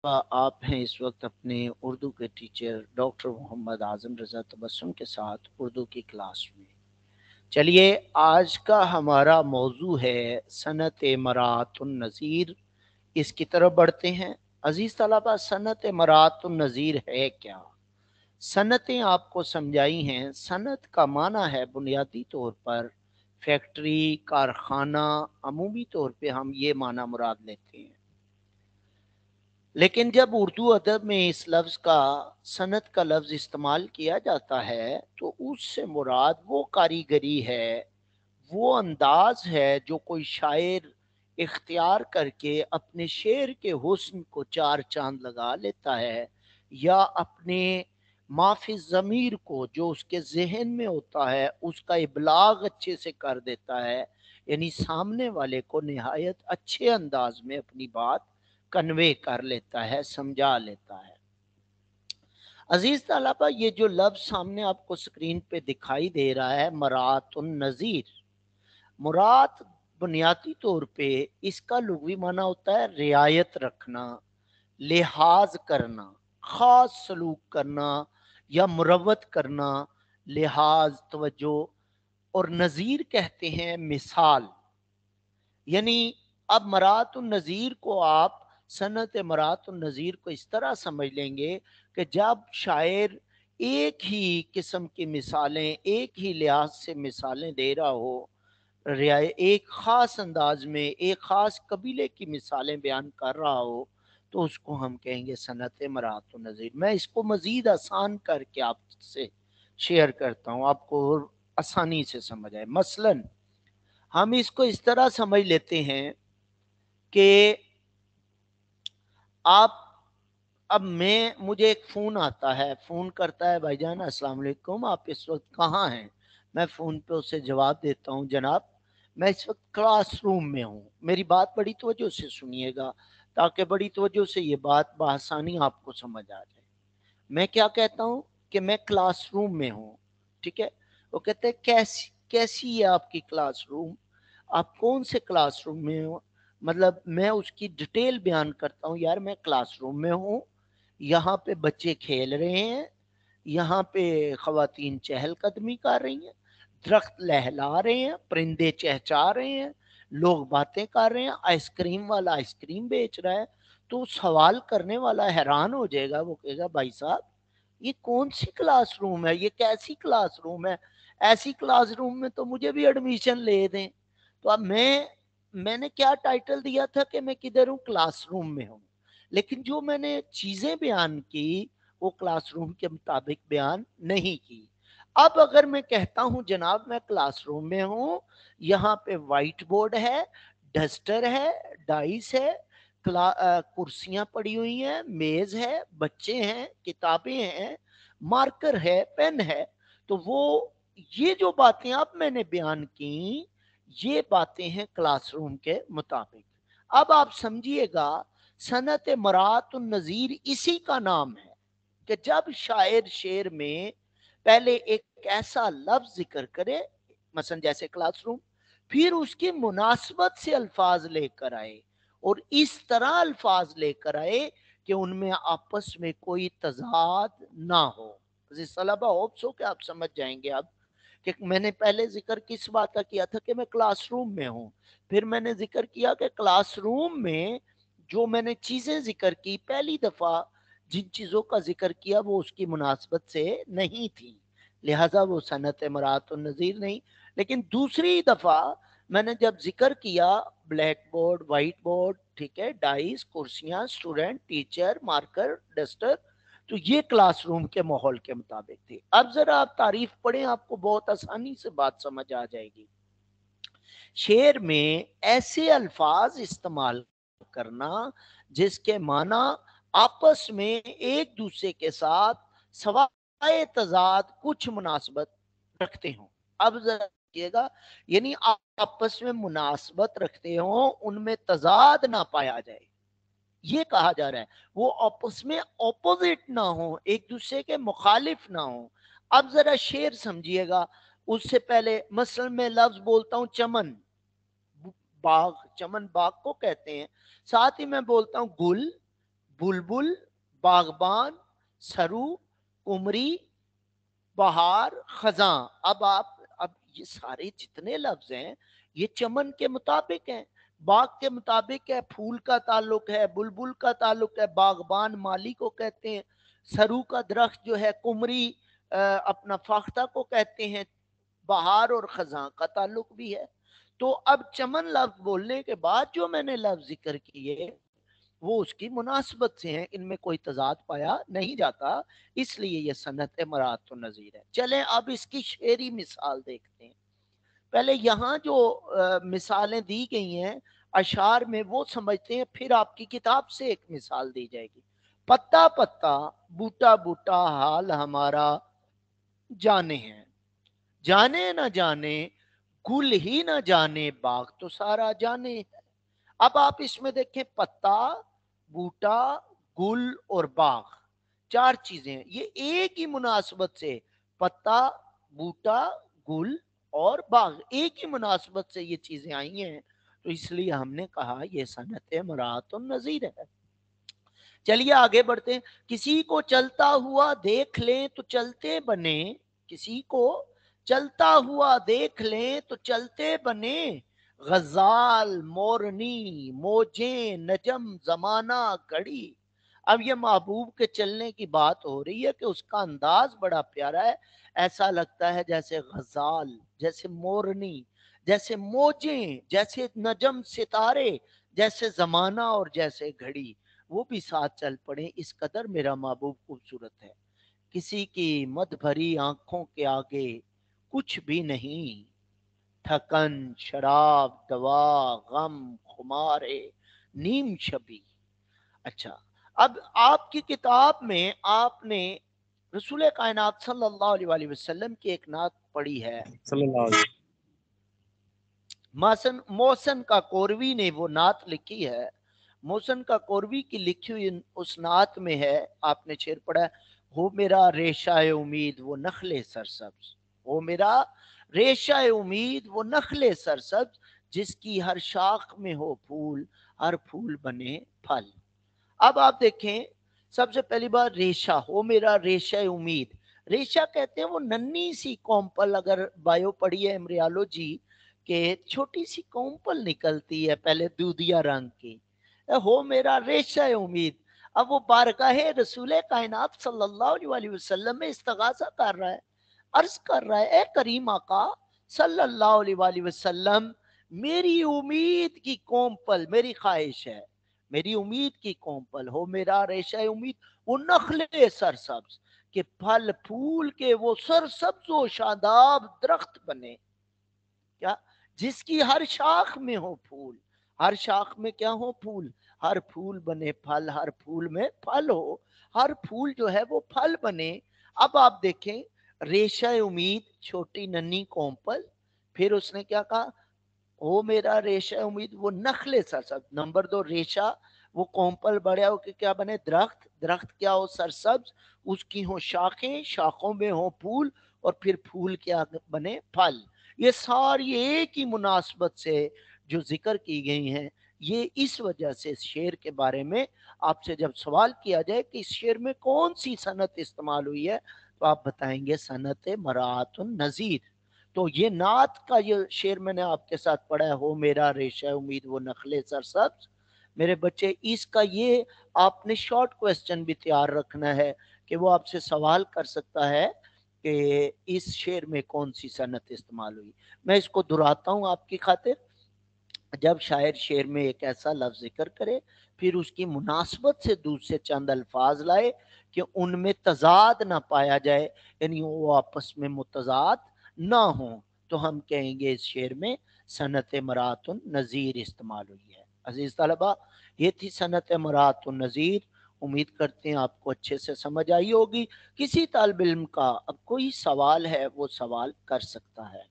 आप हैं इस वक्त अपने उर्दू के टीचर डॉक्टर मोहम्मद आज़म रज़ा तबस्सुम के साथ उर्दू की क्लास में। चलिए, आज का हमारा मौजू है सनत मरातुन नज़ीर। इसकी तरफ बढ़ते हैं। अजीज़ तलबा, सनत मरातुन नज़ीर है क्या? सनतें आपको समझाई हैं। सनत का माना है बुनियादी तौर पर फैक्ट्री, कारखाना। अमूमी तौर पे हम ये माना मुराद लेते हैं, लेकिन जब उर्दू अदब में इस लफ्ज़ का सनत का लफ्ज़ इस्तेमाल किया जाता है तो उससे मुराद वो कारीगरी है, वो अंदाज है जो कोई शायर इख्तियार करके अपने शेर के हुस्न को चार चांद लगा लेता है, या अपने माफी ज़मीर को जो उसके जहन में होता है उसका इबलाग अच्छे से कर देता है, यानी सामने वाले को निहायत अच्छे अंदाज में अपनी बात कन्वे कर लेता है, समझा लेता है। अजीज तलबा, ये जो लफ्ज सामने आपको स्क्रीन पे दिखाई दे रहा है मरातुन नज़ीर, मुराद बुनियादी तौर पे इसका लुग़वी माना होता है रियायत रखना, लिहाज करना, खास सलूक करना या मुरवत करना, लिहाज, तवज्जो। और नज़ीर कहते हैं मिसाल। यानी अब मरातुन नज़ीर को आप सनत मरातुन नज़ीर को इस तरह समझ लेंगे कि जब शायर एक ही किस्म की मिसालें, एक ही लिहाज से मिसालें दे रहा हो, एक ख़ास अंदाज में एक ख़ास कबीले की मिसालें बयान कर रहा हो, तो उसको हम कहेंगे सनत मरातुन नज़ीर। मैं इसको मज़ीद आसान करके आपसे शेयर करता हूँ, आपको और आसानी से समझ आए। मसलन हम इसको इस तरह समझ लेते हैं कि आप, अब मुझे एक फ़ोन आता है, फ़ोन करता है, भाईजान अस्सलाम वालेकुम, आप इस वक्त कहाँ हैं? मैं फ़ोन पे उसे जवाब देता हूँ, जनाब मैं इस वक्त क्लासरूम में हूँ। मेरी बात बड़ी तवज्जो से सुनिएगा ताकि बड़ी तवज्जो से ये बात बआसानी आपको समझ आ जाए। मैं क्या कहता हूँ कि मैं क्लासरूम में हूँ, ठीक है। वो कहते हैं कैसी कैसी है आपकी क्लासरूम, आप कौन से क्लासरूम में हो? मतलब मैं उसकी डिटेल बयान करता हूँ, यार मैं क्लासरूम में हूँ, यहाँ पे बच्चे खेल रहे हैं, यहाँ पे खवातीन चहलकदमी कर रही हैं, दरख्त लहला रहे हैं, परिंदे चहचहा रहे हैं, लोग बातें कर रहे हैं, आइसक्रीम वाला आइसक्रीम बेच रहा है। तो सवाल करने वाला हैरान हो जाएगा, वो कहेगा भाई साहब ये कौन सी क्लासरूम है, ये कैसी क्लासरूम है, ऐसी क्लासरूम में तो मुझे भी एडमिशन ले दें। तो अब मैंने क्या टाइटल दिया था कि मैं किधर हूँ, क्लासरूम में हूँ, लेकिन जो मैंने चीजें बयान की वो क्लासरूम के मुताबिक बयान नहीं की। अब अगर मैं कहता हूं जनाब मैं क्लासरूम में हूं, यहाँ पे व्हाइट बोर्ड है, डस्टर है, डाइस है, कुर्सियां पड़ी हुई हैं, मेज है, बच्चे हैं, किताबें हैं, मार्कर है, पेन है, तो वो ये जो बातें अब मैंने बयान की ये बातें हैं क्लासरूम के मुताबिक। अब आप समझिएगा, सनत मरातुन नज़ीर इसी का नाम है कि जब शायर शेर में पहले एक ऐसा लफ्ज जिक्र करे, मसलन जैसे क्लासरूम, फिर उसकी मुनासबत से अल्फाज लेकर आए, और इस तरह अल्फाज लेकर आए कि उनमें आपस में कोई तजाद ना हो। सलाबा होप्स हो कि आप समझ जाएंगे अब कि मैंने पहले जिक्र किस बात का किया था कि मैं क्लासरूम में हूँ, फिर मैंने जिक्र किया कि क्लासरूम में जो मैंने चीजें जिक्र की पहली दफा जिन चीजों का जिक्र किया वो उसकी मुनासबत से नहीं थी, लिहाजा वो सनत मरातुन नज़ीर नहीं। लेकिन दूसरी दफा मैंने जब जिक्र किया ब्लैक बोर्ड, व्हाइट बोर्ड, ठीक है, डाइस, कुर्सियां, स्टूडेंट, टीचर, मार्कर, डस्टर, तो ये क्लासरूम के माहौल के मुताबिक थी। अब जरा आप तारीफ पढ़ें, आपको बहुत आसानी से बात समझ आ जाएगी। शेर में ऐसे अल्फाज इस्तेमाल करना जिसके माना आपस में एक दूसरे के साथ सवाए तजाद कुछ मुनासबत रखते हों। अब जरा देखिएगा, यानी आपस में मुनासबत रखते हों, उनमें तजाद ना पाया जाए, ये कहा जा रहा है। वो आपस में ऑपोजिट ना हो, एक दूसरे के मुखालिफ ना हो। अब जरा शेर समझिएगा। उससे पहले मसलन मैं लफ्ज बोलता हूं चमन, बाग, चमन बाग को कहते हैं, साथ ही मैं बोलता हूं गुल, बुलबुल, बागबान, सरू, कुमरी, बहार, खजां। अब ये सारे जितने लफ्ज हैं ये चमन के मुताबिक हैं, बाग के मुताबिक है, फूल का ताल्लुक है, बुलबुल का ताल्लुक है, बागबान माली को कहते हैं, सरू का दरख्त जो है, कुमरी अपना फाख्ता को कहते हैं, बहार और खजां का ताल्लुक भी है। तो अब चमन लफ्ज बोलने के बाद जो मैंने लफ्ज जिक्र किए वो उसकी मुनासबत से हैं, इनमें कोई तजाद पाया नहीं जाता, इसलिए ये सनत मरात नज़ीर है। चलें अब इसकी शेरी मिसाल देखते हैं। पहले यहाँ जो मिसालें दी गई हैं अशार में वो समझते हैं, फिर आपकी किताब से एक मिसाल दी जाएगी। पत्ता पत्ता बूटा बूटा हाल हमारा जाने हैं, जाने न जाने गुल ही न जाने बाग तो सारा जाने है। अब आप इसमें देखें, पत्ता, बूटा, गुल और बाग, चार चीजें ये एक ही मुनासबत से, पत्ता, बूटा, गुल और बाग, एक ही मुनासबत से ये चीजें आई हैं, तो इसलिए हमने कहा ये सनत मरात नज़ीर है। चलिए आगे बढ़ते हैं। किसी को चलता हुआ देख लें तो चलते बने, किसी को चलता हुआ देख लें तो चलते बने, गजाल, मोरनी, मोजे, नजम, जमाना, घड़ी। अब ये महबूब के चलने की बात हो रही है कि उसका अंदाज बड़ा प्यारा है, ऐसा लगता है जैसे गजाल, जैसे मोरनी, जैसे मोजे, जैसे नजम सितारे, जैसे जमाना और जैसे घड़ी, वो भी साथ चल पड़े, इस कदर मेरा महबूब खूबसूरत है। किसी की मद भरी आंखों के आगे कुछ भी नहीं, थकन, शराब, दवा, गम, खुमारे, नीम शबी। अच्छा, अब आपकी किताब में आपने रसूल कायनात सल्लल्लाहु अलैहि वसल्लम की एक नात पढ़ी है, मोहसन का कोरवी ने वो नात लिखी है। मोहसन का कोरवी की लिखी हुई उस नात में है, आपने शेर पढ़ा, हो मेरा रेशा उम्मीद वो नखले सरसब्ज, हो मेरा रेशा उम्मीद वो नखले सरसब्ज, जिसकी हर शाख में हो फूल, हर फूल बने फल। अब आप देखें, सबसे पहली बार रेशा, हो मेरा रेशा उम्मीद, रेशा कहते हैं वो नन्ही सी कॉम्पल, अगर बायो पढ़ी है एम्ब्रियोलॉजी के, छोटी सी कॉम्पल निकलती है पहले दूधिया रंग की, हो मेरा रेशा उम्मीद। अब वो बारगाहे रसूल कायनात सल्लल्लाहु अलैहि वसल्लम में इस्तगासा कर रहा है, अर्ज कर रहा है, ए करीम आका सल्लल्लाहु अलैहि वसल्लम, मेरी उम्मीद की कोम्पल, मेरी ख्वाहिश है, मेरी उम्मीद की कोम्पल, हो मेरा रेशा उम्मीद वो नखले सरसब्ज, के फल फूल के वो सरसब्ज व शादाब दरख्त बने, क्या, जिसकी हर शाख में हो फूल, हर शाख में क्या हो फूल, हर फूल बने फल, हर फूल में फल हो, हर फूल जो है वो फल बने। अब आप देखें, रेशा उम्मीद छोटी नन्ही कोम्पल, फिर उसने क्या कहा, ओ मेरा रेशा उम्मीद वो नखले सरसब्ज, नंबर दो रेशा वो कोम्पल बड़ा हो कि क्या बने दरख्त, दरख्त क्या हो सरसब्ज, उसकी हो शाखें, शाखों में हो फूल, और फिर फूल क्या बने फल। ये सारी एक ही मुनासबत से जो जिक्र की गई हैं, ये इस वजह से इस शेर के बारे में आपसे जब सवाल किया जाए कि इस शेर में कौन सी सनत इस्तेमाल हुई है, तो आप बताएंगे सनत मरातुन नज़ीर। तो ये नात का ये शेर मैंने आपके साथ पढ़ा है, हो मेरा रेशा उम्मीद वो नखले सरसब्ज। मेरे बच्चे, इसका ये आपने शॉर्ट क्वेश्चन भी तैयार रखना है कि वो आपसे सवाल कर सकता है कि इस शेर में कौन सी सनत इस्तेमाल हुई। मैं इसको दोहराता हूँ आपकी खातिर, जब शायर शेर में एक ऐसा लफ्ज जिक्र करे, फिर उसकी मुनासबत से दूसरे चंद अल्फाज लाए कि उनमें तजाद ना पाया जाए, यानी वो आपस में मुतजाद ना हो, तो हम कहेंगे इस शेर में सनत मरातुन नज़ीर इस्तेमाल हुई है। अजीज तलबा, ये थी सनत मरातुन नज़ीर। उम्मीद करते हैं आपको अच्छे से समझ आई होगी। किसी तालिब इल्म का अब कोई सवाल है वो सवाल कर सकता है।